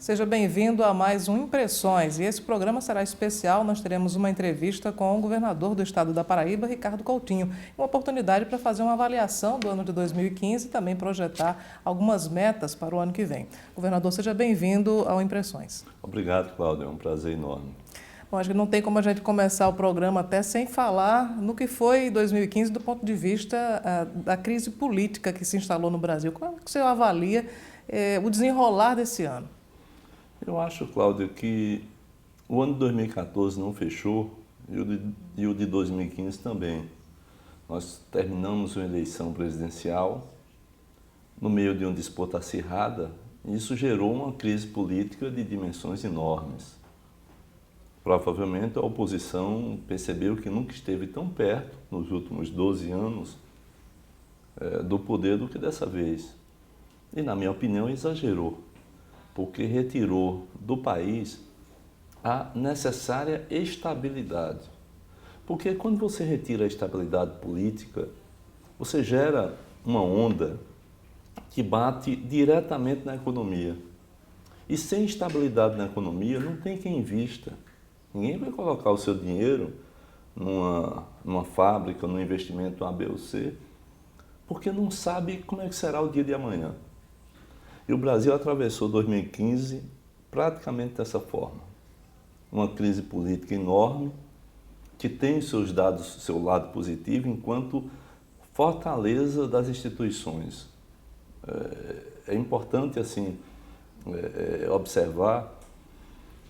Seja bem-vindo a mais um Impressões. E esse programa será especial. Nós teremos uma entrevista com o governador do estado da Paraíba, Ricardo Coutinho. Uma oportunidade para fazer uma avaliação do ano de 2015 e também projetar algumas metas para o ano que vem. Governador, seja bem-vindo ao Impressões. Obrigado, Cláudio. É um prazer enorme. Bom, acho que não tem como a gente começar o programa até sem falar no que foi 2015 do ponto de vista da crise política que se instalou no Brasil. Como é que você avalia o desenrolar desse ano? Eu acho, Cláudio, que o ano de 2014 não fechou e o de 2015 também. Nós terminamos uma eleição presidencial no meio de uma disputa acirrada e isso gerou uma crise política de dimensões enormes. Provavelmente a oposição percebeu que nunca esteve tão perto, nos últimos 12 anos, do poder do que dessa vez. E, na minha opinião, exagerou, porque retirou do país a necessária estabilidade. Porque quando você retira a estabilidade política, você gera uma onda que bate diretamente na economia. E sem estabilidade na economia, não tem quem invista. Ninguém vai colocar o seu dinheiro numa fábrica, num investimento A, B ou C, porque não sabe como é que será o dia de amanhã. E o Brasil atravessou 2015 praticamente dessa forma. Uma crise política enorme, que tem seus dados, seu lado positivo, enquanto fortaleza das instituições. É importante, assim, observar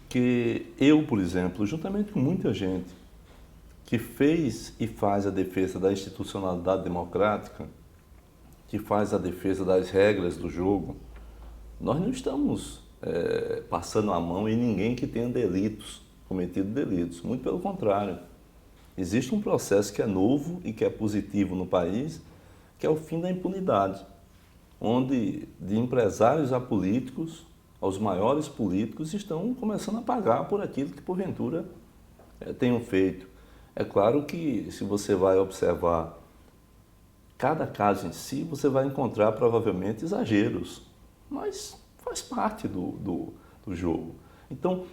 que eu, por exemplo, juntamente com muita gente que fez e faz a defesa da institucionalidade democrática, que faz a defesa das regras do jogo, nós não estamos passando a mão em ninguém que tenha cometido delitos. Muito pelo contrário. Existe um processo que é novo e que é positivo no país, que é o fim da impunidade, onde de empresários a políticos, aos maiores políticos, estão começando a pagar por aquilo que porventura tenham feito. É claro que se você vai observar cada caso em si, você vai encontrar provavelmente exageros, mas faz parte do jogo. Então,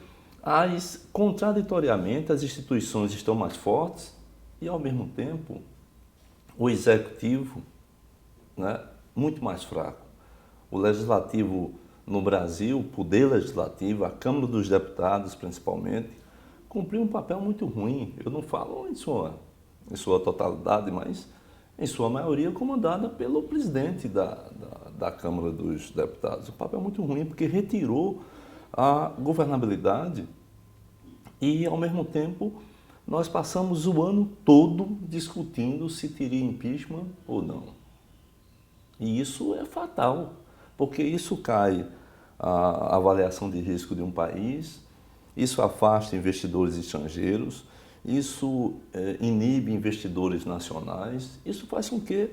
contraditoriamente, as instituições estão mais fortes e, ao mesmo tempo, o executivo, né, muito mais fraco. O legislativo no Brasil, o poder legislativo, a Câmara dos Deputados principalmente, cumpriu um papel muito ruim. Eu não falo em sua totalidade, mas em sua maioria comandada pelo presidente da Câmara dos Deputados. Um papel muito ruim, porque retirou a governabilidade e, ao mesmo tempo, nós passamos o ano todo discutindo se teria impeachment ou não. E isso é fatal, porque isso cai a avaliação de risco de um país, isso afasta investidores estrangeiros, isso inibe investidores nacionais, isso faz com que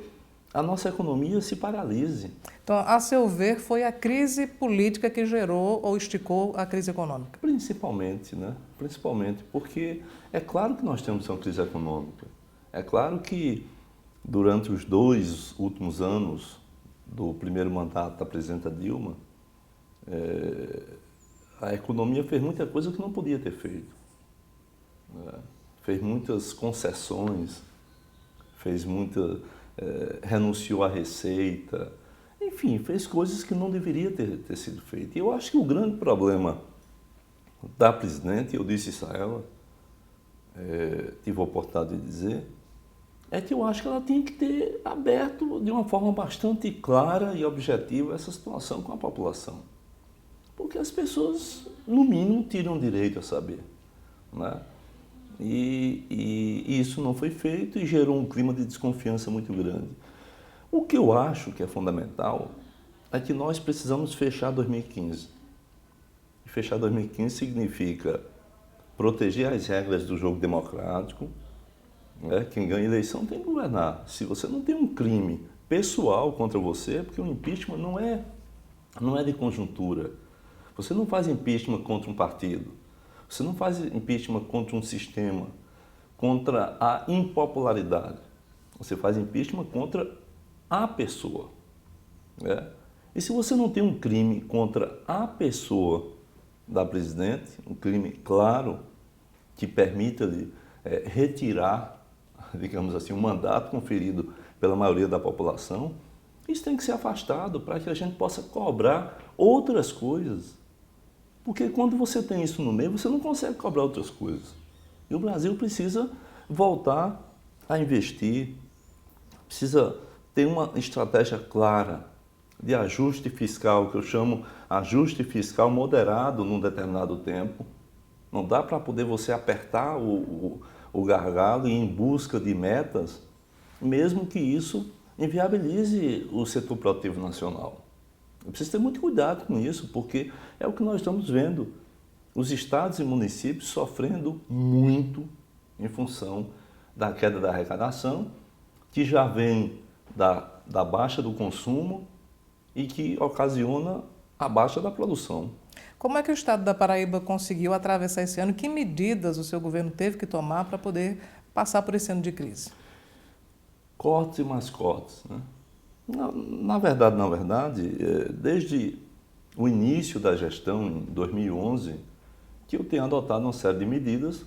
a nossa economia se paralise. Então, a seu ver, foi a crise política que gerou ou esticou a crise econômica? Principalmente, né? Principalmente, porque é claro que nós temos uma crise econômica. É claro que durante os 2 últimos anos do primeiro mandato da presidenta Dilma, a economia fez muita coisa que não podia ter feito. Fez muitas concessões, renunciou à receita, enfim, fez coisas que não deveria ter sido feitas. E eu acho que o grande problema da presidente, eu disse isso a ela, tive a oportunidade de dizer, é que eu acho que ela tinha que ter aberto de uma forma bastante clara e objetiva essa situação com a população. Porque as pessoas, no mínimo, tiram direito a saber, né? E isso não foi feito e gerou um clima de desconfiança muito grande. O que eu acho que é fundamental é que nós precisamos fechar 2015. E fechar 2015 significa proteger as regras do jogo democrático, né? Quem ganha eleição tem que governar. Se você não tem um crime pessoal contra você, porque o impeachment não é de conjuntura. Você não faz impeachment contra um partido. Você não faz impeachment contra um sistema, contra a impopularidade. Você faz impeachment contra a pessoa, né? E se você não tem um crime contra a pessoa da presidente, um crime claro que permita-lhe retirar, digamos assim, o mandato conferido pela maioria da população. Isso tem que ser afastado para que a gente possa cobrar outras coisas. Porque quando você tem isso no meio, você não consegue cobrar outras coisas. E o Brasil precisa voltar a investir, precisa ter uma estratégia clara de ajuste fiscal, que eu chamo ajuste fiscal moderado num determinado tempo. Não dá para poder você apertar o gargalo e ir em busca de metas, mesmo que isso inviabilize o setor produtivo nacional. Eu preciso ter muito cuidado com isso, porque é o que nós estamos vendo. Os estados e municípios sofrendo muito em função da queda da arrecadação, que já vem da baixa do consumo e que ocasiona a baixa da produção. Como é que o estado da Paraíba conseguiu atravessar esse ano? Que medidas o seu governo teve que tomar para poder passar por esse ano de crise? Cortes e mais cortes, né? Na verdade, desde o início da gestão, em 2011, que eu tenho adotado uma série de medidas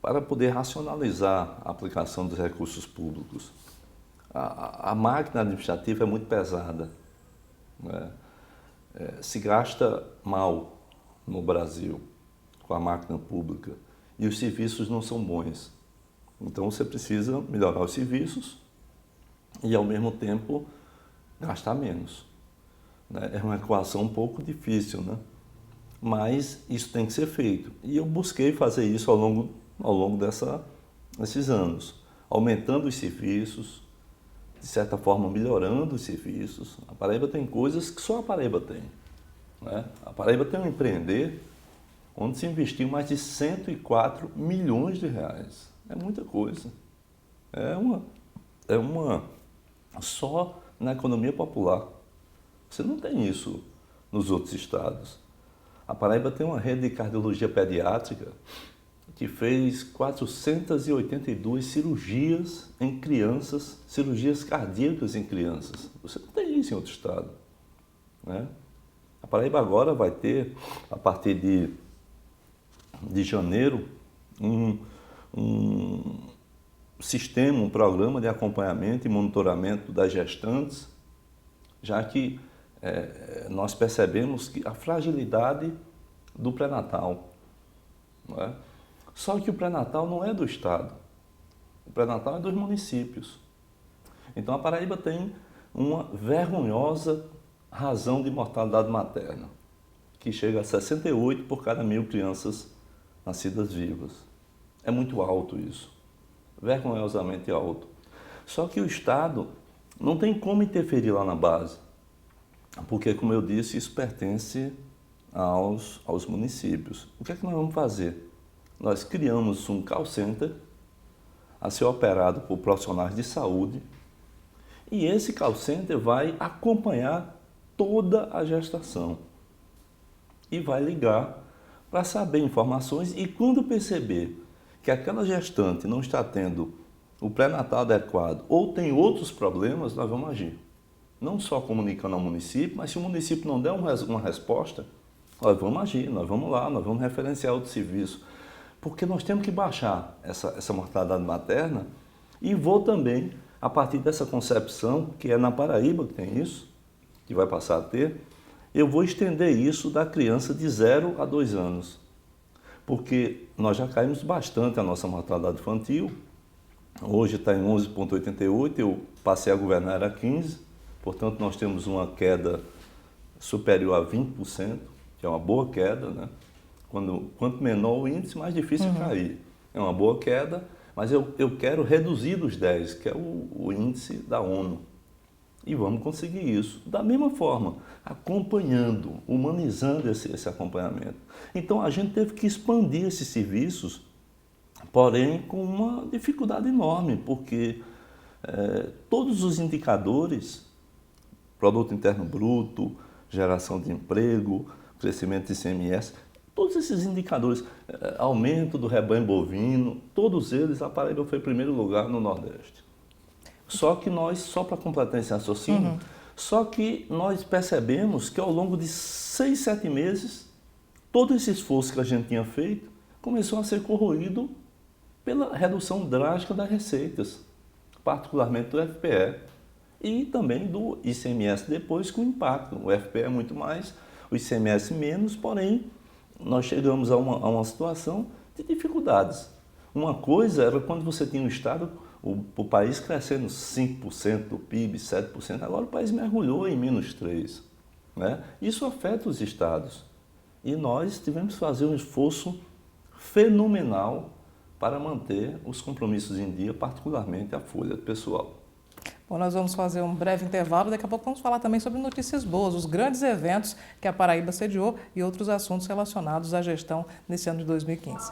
para poder racionalizar a aplicação dos recursos públicos. A máquina administrativa é muito pesada, né? Se gasta mal no Brasil com a máquina pública e os serviços não são bons. Então você precisa melhorar os serviços e, ao mesmo tempo, gastar menos, né? É uma equação um pouco difícil, né? Mas isso tem que ser feito. E eu busquei fazer isso ao longo desses anos, aumentando os serviços, de certa forma melhorando os serviços. A Paraíba tem coisas que só a Paraíba tem, né? A Paraíba tem um empreender onde se investiu mais de 104 milhões de reais. É muita coisa. É uma só na economia popular. Você não tem isso nos outros estados. A Paraíba tem uma rede de cardiologia pediátrica que fez 482 cirurgias em crianças, cirurgias cardíacas em crianças. Você não tem isso em outro estado, né? A Paraíba agora vai ter, a partir de janeiro, um sistema, um programa de acompanhamento e monitoramento das gestantes, já que nós percebemos que a fragilidade do pré-natal, não é? Só que o pré-natal não é do estado, o pré-natal é dos municípios. Então a Paraíba tem uma vergonhosa razão de mortalidade materna, que chega a 68 por cada 1.000 crianças nascidas vivas. É muito alto isso, vergonhosamente alto. Só que o estado não tem como interferir lá na base, porque, como eu disse, isso pertence aos municípios. O que é que nós vamos fazer? Nós criamos um call center a ser operado por profissionais de saúde e esse call center vai acompanhar toda a gestação e vai ligar para saber informações e, quando perceber que aquela gestante não está tendo o pré-natal adequado ou tem outros problemas, nós vamos agir. Não só comunicando ao município, mas se o município não der uma resposta, nós vamos agir, nós vamos lá, nós vamos referenciar outro serviço. Porque nós temos que baixar essa mortalidade materna e vou também, a partir dessa concepção, que é na Paraíba que tem isso, que vai passar a ter, eu vou estender isso da criança de 0 a 2 anos. Porque nós já caímos bastante a nossa mortalidade infantil, hoje está em 11,88, eu passei a governar era 15%, portanto nós temos uma queda superior a 20%, que é uma boa queda, né? Quanto menor o índice, mais difícil cair. É uma boa queda, mas eu quero reduzir dos 10, que é o índice da ONU. E vamos conseguir isso. Da mesma forma, acompanhando, humanizando esse acompanhamento. Então, a gente teve que expandir esses serviços, porém com uma dificuldade enorme, porque todos os indicadores, Produto Interno Bruto, geração de emprego, crescimento de ICMS, todos esses indicadores, aumento do rebanho bovino, todos eles, a Paraíba foi em primeiro lugar no Nordeste. Só que nós, só para completar esse raciocínio, só que nós percebemos que ao longo de 6, 7 meses, todo esse esforço que a gente tinha feito começou a ser corroído pela redução drástica das receitas, particularmente do FPE e também do ICMS depois com o impacto. O FPE é muito mais, o ICMS menos, porém nós chegamos a uma situação de dificuldades. Uma coisa era quando você tinha um Estado, o país crescendo 5% do PIB, 7%, agora o país mergulhou em menos 3%. Né? Isso afeta os estados. E nós tivemos que fazer um esforço fenomenal para manter os compromissos em dia, particularmente a folha pessoal. Bom, nós vamos fazer um breve intervalo, daqui a pouco vamos falar também sobre notícias boas, os grandes eventos que a Paraíba sediou e outros assuntos relacionados à gestão nesse ano de 2015.